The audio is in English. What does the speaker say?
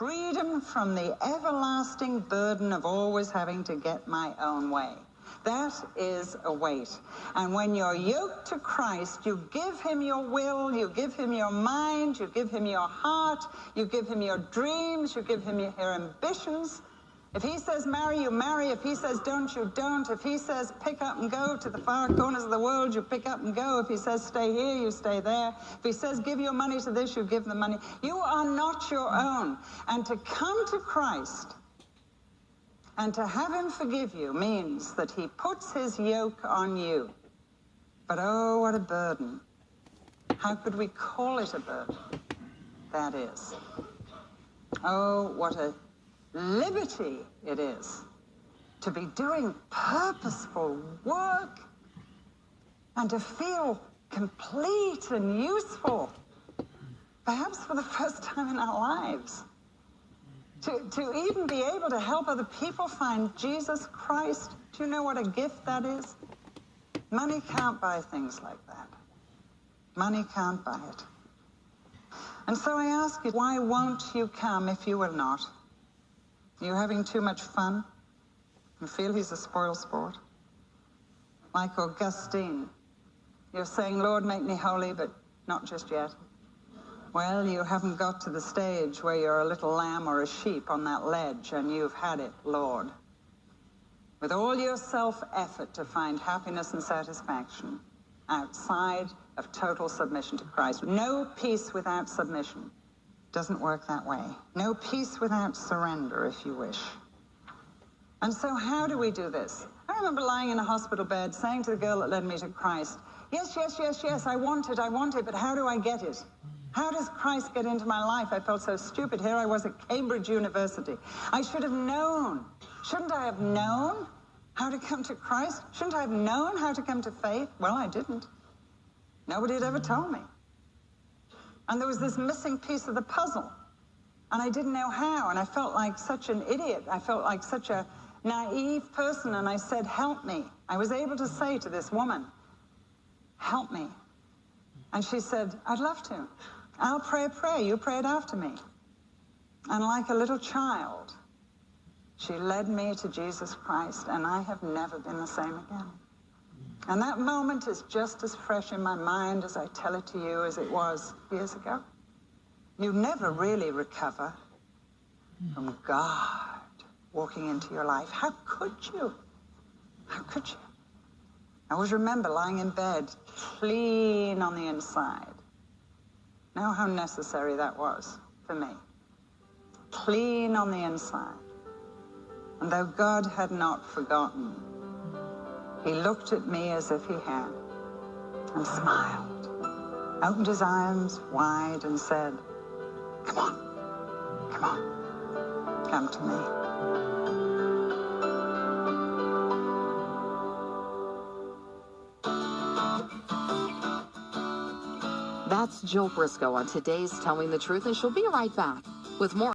freedom from the everlasting burden of always having to get my own way. That is a weight. And when you're yoked to Christ, you give him your will, you give him your mind, you give him your heart, you give him your dreams, you give him your ambitions. If he says marry, you marry. If he says don't, you don't. If he says pick up and go to the far corners of the world, you pick up and go. If he says stay here, you stay there. If he says give your money to this, you give the money. You are not your own. And to come to Christ and to have him forgive you means that he puts his yoke on you. But oh, what a burden. How could we call it a burden? That is. Oh, what a liberty it is to be doing purposeful work and to feel complete and useful, perhaps for the first time in our lives. To even be able to help other people find Jesus Christ. Do you know what a gift that is? Money can't buy things like that. Money can't buy it. And so I ask you, why won't you come if you will not? Are you having too much fun? You feel he's a spoil sport? Like Augustine, you're saying, Lord, make me holy, but not just yet. Well, you haven't got to the stage where you're a little lamb or a sheep on that ledge and you've had it, Lord. With all your self-effort to find happiness and satisfaction outside of total submission to Christ. No peace without submission. Doesn't work that way. No peace without surrender, if you wish. And so how do we do this? I remember lying in a hospital bed saying to the girl that led me to Christ, yes, yes, yes, yes, I want it, but how do I get it? How does Christ get into my life? I felt so stupid. Here I was at Cambridge University. I should have known. Shouldn't I have known how to come to Christ? Shouldn't I have known how to come to faith? Well, I didn't. Nobody had ever told me. And there was this missing piece of the puzzle. And I didn't know how. And I felt like such an idiot. I felt like such a naive person. And I said, help me. I was able to say to this woman, help me. And she said, I'd love to. I'll pray a prayer. You pray it after me. And like a little child, she led me to Jesus Christ. And I have never been the same again. And that moment is just as fresh in my mind as I tell it to you as it was years ago. You never really recover from God walking into your life. How could you? How could you? I always remember lying in bed, clean on the inside. Know how necessary that was for me. Clean on the inside. And though God had not forgotten, he looked at me as if he had and smiled, opened his arms wide and said, come on, come on, come to me. That's Jill Briscoe on today's Telling the Truth, and she'll be right back with more.